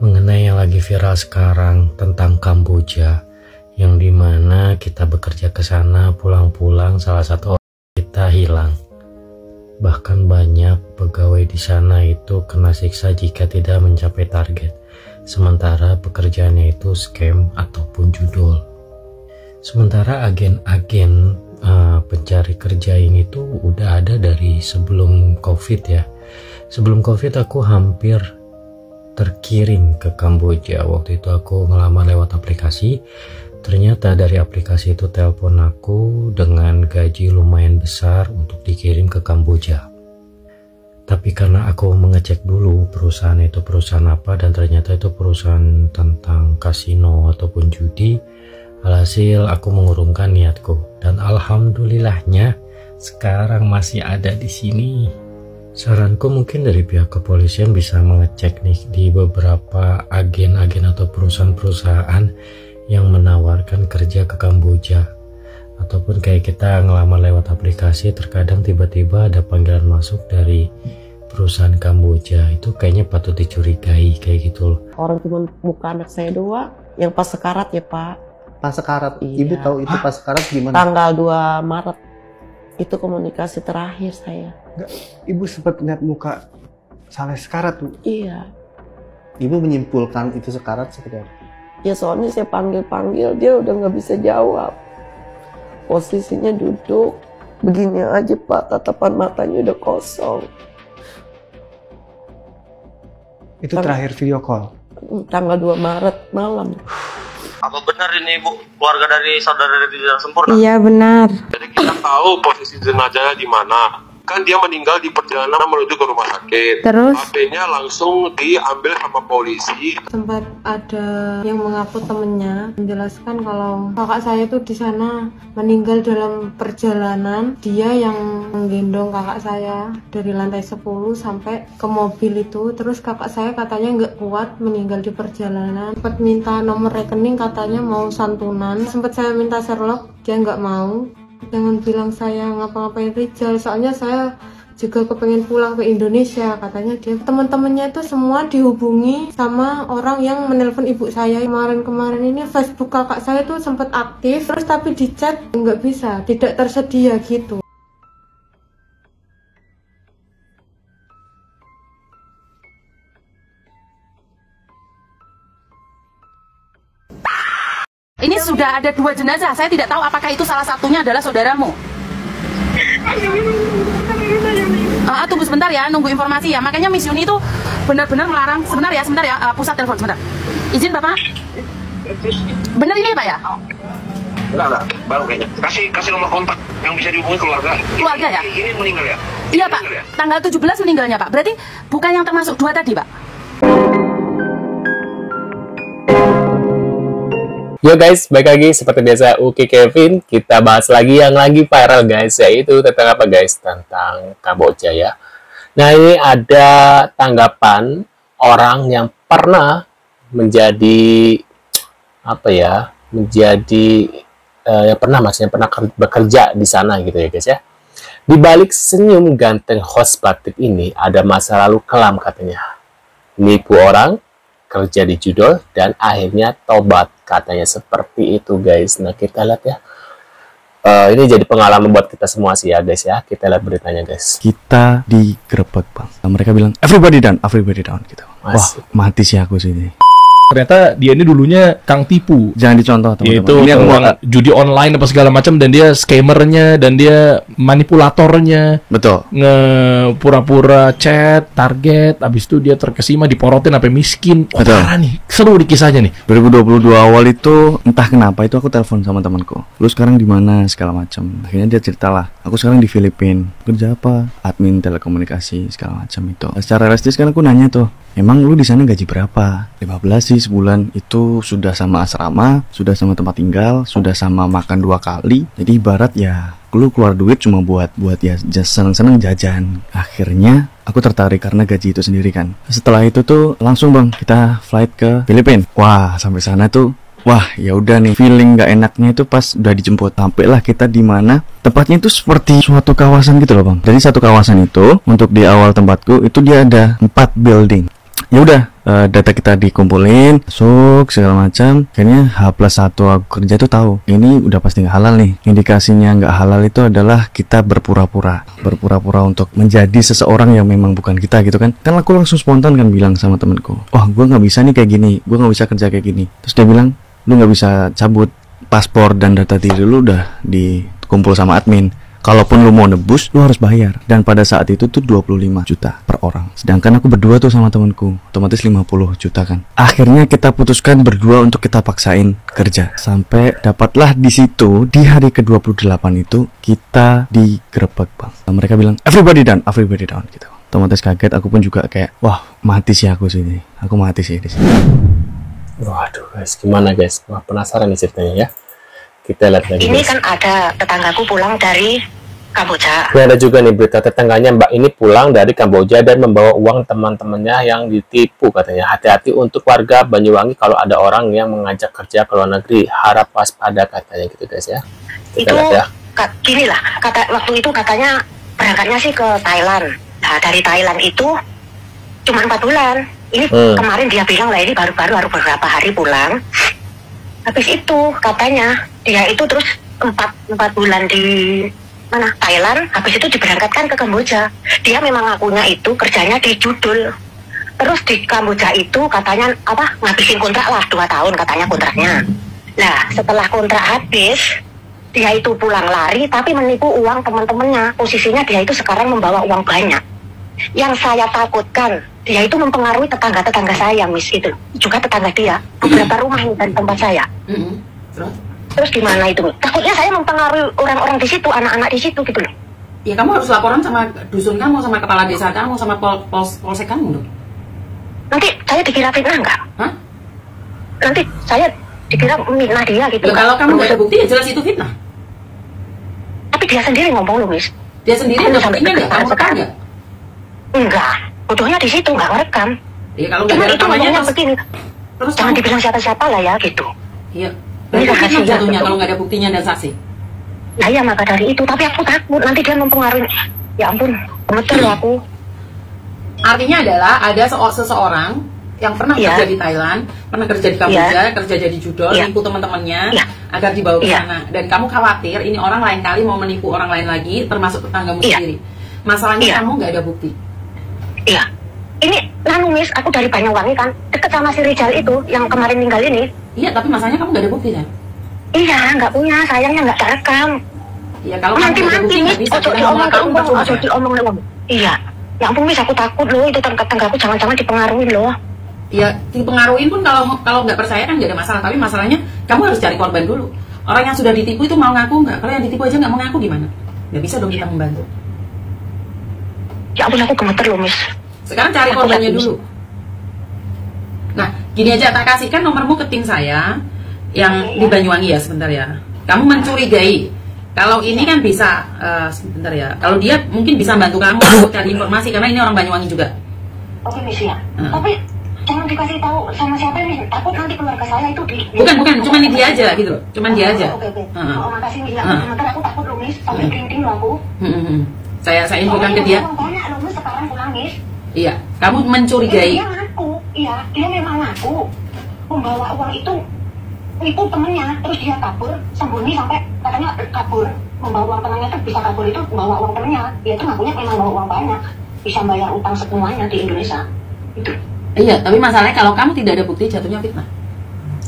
mengenai yang lagi viral sekarang tentang Kamboja, yang dimana kita bekerja ke sana, pulang-pulang salah satu orang kita hilang. Bahkan banyak pegawai di sana itu kena siksa jika tidak mencapai target, sementara pekerjaannya itu scam ataupun judul. Sementara agen-agen pencari kerja ini tuh udah ada dari sebelum COVID ya. Sebelum COVID aku hampir terkirim ke Kamboja. Waktu itu aku ngelamar lewat aplikasi. Ternyata dari aplikasi itu telepon aku dengan gaji lumayan besar untuk dikirim ke Kamboja. Tapi karena aku mengecek dulu perusahaan itu perusahaan apa, dan ternyata itu perusahaan tentang kasino ataupun judi, alhasil aku mengurungkan niatku. Dan alhamdulillahnya sekarang masih ada di sini. Saranku mungkin dari pihak kepolisian bisa mengecek nih di beberapa agen-agen atau perusahaan-perusahaan yang menawarkan kerja ke Kamboja, ataupun kayak kita ngelamar lewat aplikasi, terkadang tiba-tiba ada panggilan masuk dari perusahaan Kamboja. Itu kayaknya patut dicurigai kayak gitu loh. Orang cuma muka anak saya doang yang pas sekarat ya Pak. Pas sekarat? Iya. Ibu tahu itu pas sekarat gimana? Tanggal 2 Maret itu komunikasi terakhir saya. Enggak, ibu sempat lihat muka sampai sekarat tuh? Iya. Ibu menyimpulkan itu sekarat seperti apa? Ya soalnya saya panggil-panggil dia udah nggak bisa jawab. Posisinya duduk begini aja Pak, tatapan matanya udah kosong. Itu terakhir video call? Tanggal 2 Maret malam. Apa benar ini Bu, keluarga dari saudara dari Tidak Sempurna? Iya benar. Jadi kita tahu posisi jenazahnya di mana. Kan dia meninggal di perjalanan menuju ke rumah sakit. Terus HP-nya langsung diambil sama polisi. sempat ada yang mengaku temennya menjelaskan kalau kakak saya tuh di sana meninggal dalam perjalanan. Dia yang menggendong kakak saya dari lantai 10 sampai ke mobil itu. Terus kakak saya katanya nggak kuat meninggal di perjalanan. Sempat minta nomor rekening, katanya mau santunan. Sempat saya minta Sherlock, dia nggak mau. Jangan bilang saya ngapa-ngapain Rizal, soalnya saya juga kepengen pulang ke Indonesia, katanya dia. Teman-temannya itu semua dihubungi sama orang yang menelpon ibu saya. Kemarin ini Facebook kakak saya tuh sempat aktif, terus tapi di chat nggak bisa, tidak tersedia gitu. Ini sudah ada 2 jenazah, saya tidak tahu apakah itu salah satunya adalah saudaramu. Tunggu sebentar ya, nunggu informasi ya. Makanya Miss Yuni itu benar-benar melarang. Sebentar ya, pusat telepon sebentar. Izin Bapak. Benar ini Pak ya? Enggak, baru kayaknya. Kasih nomor kontak yang bisa dihubungi keluarga. Keluarga ya? Ini meninggal ya? Iya Pak, tanggal 17 meninggalnya Pak. Berarti bukan yang termasuk 2 tadi Pak? Yo guys, balik lagi seperti biasa Uki Kevin. Kita bahas lagi yang lagi viral guys, yaitu tentang apa guys? Tentang Kamboja ya. Nah ini ada tanggapan orang yang pernah menjadi apa ya? Maksudnya pernah bekerja di sana gitu ya guys ya. Di balik senyum ganteng host batik ini ada masa lalu kelam katanya. Nipu orang, kerja di judul, dan akhirnya tobat, katanya seperti itu guys. Nah kita lihat ya, ini jadi pengalaman buat kita semua sih ya guys ya. Kita lihat beritanya guys. Kita digerebek bang, mereka bilang everybody down gitu. Wah mati sih aku sini. Ternyata dia ini dulunya kang tipu. Jangan dicontoh teman-teman. Yaitu ini uang judi online apa segala macam, dan dia scammernya dan dia manipulatornya. Betul. Pura-pura chat target, habis itu dia terkesima diporotin sampai miskin. Betul. Parah nih, seru di kisahnya nih. 2022 awal itu entah kenapa itu aku telepon sama temanku. Lu sekarang di mana segala macam. Akhirnya dia ceritalah, aku sekarang di Filipina. Kerja apa? Admin telekomunikasi segala macam itu. Secara realistis kan aku nanya tuh, emang lu di sana gaji berapa? 15 sih sebulan. Itu sudah sama asrama, sudah sama tempat tinggal, sudah sama makan 2 kali. Jadi ibarat ya lu keluar duit cuma buat ya seneng-seneng jajan. Akhirnya aku tertarik karena gaji itu sendiri kan. Setelah itu tuh langsung bang kita flight ke Filipina. Wah sampai sana tuh wah ya udah nih, feeling nggak enaknya itu pas udah dijemput. Sampailah kita di mana tempatnya itu seperti suatu kawasan gitu loh bang. Jadi satu kawasan itu untuk di awal tempatku itu dia ada 4 building. ya udah, data kita dikumpulin, masuk segala macam. Akhirnya H+1 aku kerja tuh tahu ini udah pasti nggak halal nih. Indikasinya nggak halal itu adalah kita berpura-pura untuk menjadi seseorang yang memang bukan kita gitu kan. Kan aku langsung spontan kan bilang sama temenku, wah gue nggak bisa nih kayak gini, gue nggak bisa kerja kayak gini. Terus dia bilang, lu nggak bisa cabut paspor dan data diri lu udah dikumpul sama admin. Kalaupun lu mau nebus, lu harus bayar. Dan pada saat itu tuh 25 juta per orang. Sedangkan aku berdua tuh sama temenku, otomatis 50 juta kan. Akhirnya kita putuskan berdua untuk kita paksain kerja. Sampai dapatlah di situ, di hari ke-28 itu, kita digerebek bang. Mereka bilang, everybody down gitu. Otomatis kaget, aku pun juga kayak, wah mati sih aku sini. Aku mati sih di sini. Waduh guys, gimana guys? Wah penasaran nih ceritanya ya. Kita lihat lagi. Ini kan ada tetanggaku pulang dari Kamboja. Ini ada juga nih berita tetangganya Mbak ini pulang dari Kamboja dan membawa uang teman-temannya yang ditipu katanya. Hati-hati untuk warga Banyuwangi kalau ada orang yang mengajak kerja ke luar negeri. Harap waspada katanya gitu guys ya. Kita itu lihat ya. Gini lah, waktu itu katanya berangkatnya sih ke Thailand. Nah dari Thailand itu cuma 4 bulan. Ini kemarin dia bilang lah ini baru beberapa hari pulang. Habis itu katanya dia itu terus 4 bulan di mana Thailand, habis itu diberangkatkan ke Kamboja. Dia memang ngakunya itu kerjanya di judul. Terus di Kamboja itu katanya apa ngabisin kontrak lah 2 tahun katanya kontraknya. Nah setelah kontrak habis dia itu pulang lari tapi menipu uang teman-temannya. Posisinya dia itu sekarang membawa uang banyak. Yang saya takutkan dia itu mempengaruhi tetangga-tetangga saya, Miss, itu juga tetangga dia beberapa rumah dari tempat saya. Terus gimana itu? Takutnya saya mempengaruhi orang-orang di situ, anak-anak di situ gitu loh. Ya kamu harus laporan sama dusun kamu, sama kepala desa kamu, sama polsek kamu dong. Nanti saya dikira fitnah nggak? Hah? Nanti saya dikira fitnah dia gitu. Ya, kalau kamu nggak ada bukti ya jelas itu fitnah. Tapi dia sendiri ngomong loh, Miss. Dia sendiri ada buktinya nggak? Kamu rekam nggak? Enggak, bodohnya di situ nggak rekam. Ya kalau nggak ada rekamannya terus begini. Terus jangan dibilang siapa-siapa lah ya gitu. Iya. Ini rahasia jatuhnya kalau nggak ada buktinya dan saksi. Nah ya maka dari itu, tapi aku takut nanti dia mempengaruhi. Ya ampun, gemeter loh aku. Artinya adalah ada seseorang yang pernah kerja di Thailand, pernah kerja di Kamboja, kerja jadi judol, nipu teman-temannya agar dibawa ke sana. Dan kamu khawatir ini orang lain kali mau menipu orang lain lagi, termasuk tetanggamu sendiri. Masalahnya kamu nggak ada bukti. Iya, ini Miss, aku dari Banyuwangi kan, deket sama si Rizal itu yang kemarin meninggal ini. Iya, tapi masalahnya kamu nggak ada bukti kan? Iya, nggak punya, sayangnya nggak terekam. Iya, kalau nanti nggak bisa diomong. Iya, ya ampun Miss, aku takut loh, itu tetanggaku jangan-jangan dipengaruhin loh. Iya, dipengaruhin pun kalau nggak percaya kan nggak ada masalah, tapi masalahnya kamu harus cari korban dulu. Orang yang sudah ditipu itu mau ngaku nggak? Kalau yang ditipu aja nggak mau ngaku gimana? Nggak bisa dong kita membantu. Ya ampun aku gemeter loh Miss. Sekarang cari korbannya dulu. Nah gini aja, tak kasihkan nomormu ke tim saya yang di Banyuwangi ya, sebentar ya. Kamu mencurigai kalau ini kan bisa sebentar ya, kalau dia mungkin bisa bantu kamu untuk cari informasi karena ini orang Banyuwangi juga. Oke Miss ya. Tapi jangan dikasih tahu sama siapa nih, takut nanti keluarga saya itu di. Bukan, cuma ini dia aja gitu loh, cuman dia aja. Oke. Makasih Miss ya. Sebentar aku takut loh Miss, sampai ding-ding loh aku. Saya infokan ke dia. Banyak loh Miss sekarang nangis. Iya, kamu mencurigai. Dia ngaku, iya, dia memang ngaku membawa uang itu nipu temennya, terus dia kabur, sembunyi sampai katanya kabur, membawa uang temennya tuh bisa kabur itu membawa uang temennya, dia tuh ngakunya memang bawa uang banyak, bisa bayar utang semuanya di Indonesia, itu. Iya, tapi masalahnya kalau kamu tidak ada bukti jatuhnya fitnah.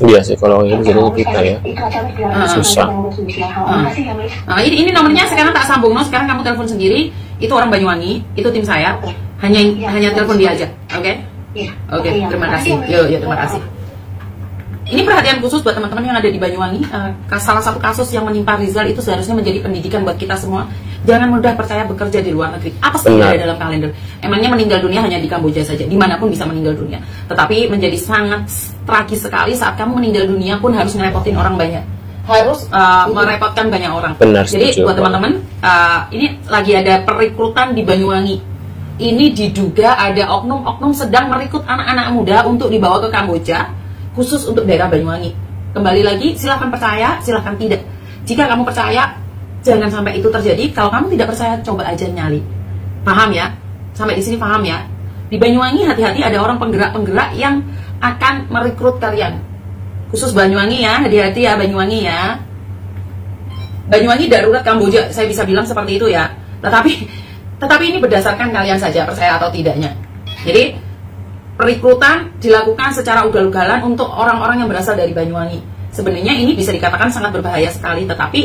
Iya sih, kalau ini jadinya kita ya susah. Ini nomornya sekarang tak sambung, sekarang kamu telepon sendiri. Itu orang Banyuwangi, itu tim saya. Hanya telepon dia aja, oke? Oke, terima kasih. Yo, terima kasih. Ini perhatian khusus buat teman-teman yang ada di Banyuwangi. Salah satu kasus yang menimpa Rizal itu seharusnya menjadi pendidikan buat kita semua. Jangan mudah percaya bekerja di luar negeri. Apa sih yang ada dalam kalender? Emangnya meninggal dunia hanya di Kamboja saja? Dimanapun bisa meninggal dunia. Tetapi menjadi sangat tragis sekali saat kamu meninggal dunia pun harus ngerepotin orang banyak. Harus merepotkan banyak orang. Benar, jadi buat teman-teman, ini lagi ada perekrutan di Banyuwangi. Ini diduga ada oknum-oknum sedang merekrut anak-anak muda untuk dibawa ke Kamboja, khusus untuk daerah Banyuwangi. Kembali lagi, silahkan percaya, silahkan tidak. Jika kamu percaya, jangan sampai itu terjadi. Kalau kamu tidak percaya, coba aja nyali. Paham ya? Sampai di sini paham ya? Di Banyuwangi hati-hati, ada orang penggerak-penggerak yang akan merekrut kalian. Khusus Banyuwangi ya, hati-hati ya Banyuwangi ya. Banyuwangi darurat Kamboja, saya bisa bilang seperti itu ya. Tetapi ini berdasarkan kalian saja percaya atau tidaknya. Jadi perekrutan dilakukan secara ugal-ugalan untuk orang-orang yang berasal dari Banyuwangi. Sebenarnya ini bisa dikatakan sangat berbahaya sekali, tetapi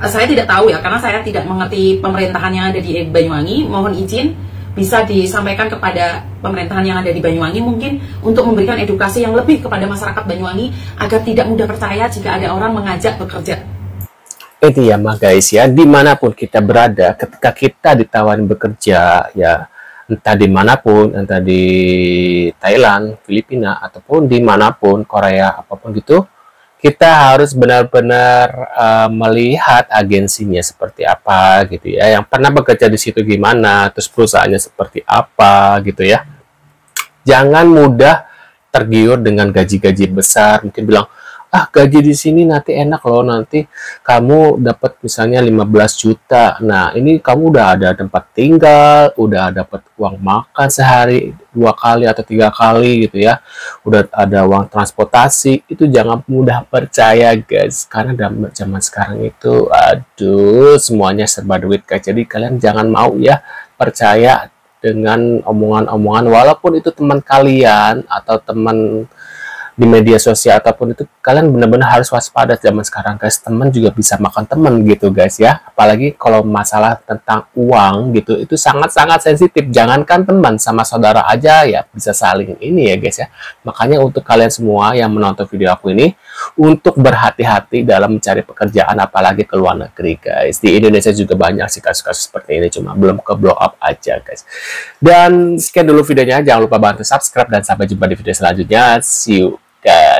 saya tidak tahu ya, karena saya tidak mengerti pemerintahan yang ada di Banyuwangi. Mohon izin bisa disampaikan kepada pemerintahan yang ada di Banyuwangi mungkin untuk memberikan edukasi yang lebih kepada masyarakat Banyuwangi agar tidak mudah percaya jika ada orang mengajak bekerja. Itu ya mah guys ya, dimanapun kita berada, ketika kita ditawarin bekerja ya, entah dimanapun, entah di Thailand, Filipina, ataupun dimanapun, Korea, apapun gitu, kita harus benar-benar melihat agensinya seperti apa gitu ya, yang pernah bekerja di situ gimana, terus perusahaannya seperti apa gitu ya. Jangan mudah tergiur dengan gaji-gaji besar, mungkin bilang, ah gaji di sini nanti enak loh, nanti kamu dapat misalnya 15 juta. Nah ini kamu udah ada tempat tinggal, udah dapat uang makan sehari 2 kali atau 3 kali gitu ya, udah ada uang transportasi. Itu jangan mudah percaya guys, karena dalam zaman sekarang itu aduh semuanya serba duit guys. Jadi kalian jangan mau ya percaya dengan omongan-omongan, walaupun itu teman kalian atau teman di media sosial ataupun itu. Kalian benar-benar harus waspada zaman sekarang guys. Teman juga bisa makan teman gitu guys ya, apalagi kalau masalah tentang uang gitu, itu sangat-sangat sensitif. Jangankan teman, sama saudara aja ya bisa saling ini ya guys ya. Makanya untuk kalian semua yang menonton video aku ini, untuk berhati-hati dalam mencari pekerjaan, apalagi ke luar negeri guys. Di Indonesia juga banyak sih kasus-kasus seperti ini, cuma belum ke blow up aja guys. Dan sekian dulu videonya, jangan lupa bantu subscribe dan sampai jumpa di video selanjutnya. See you guys.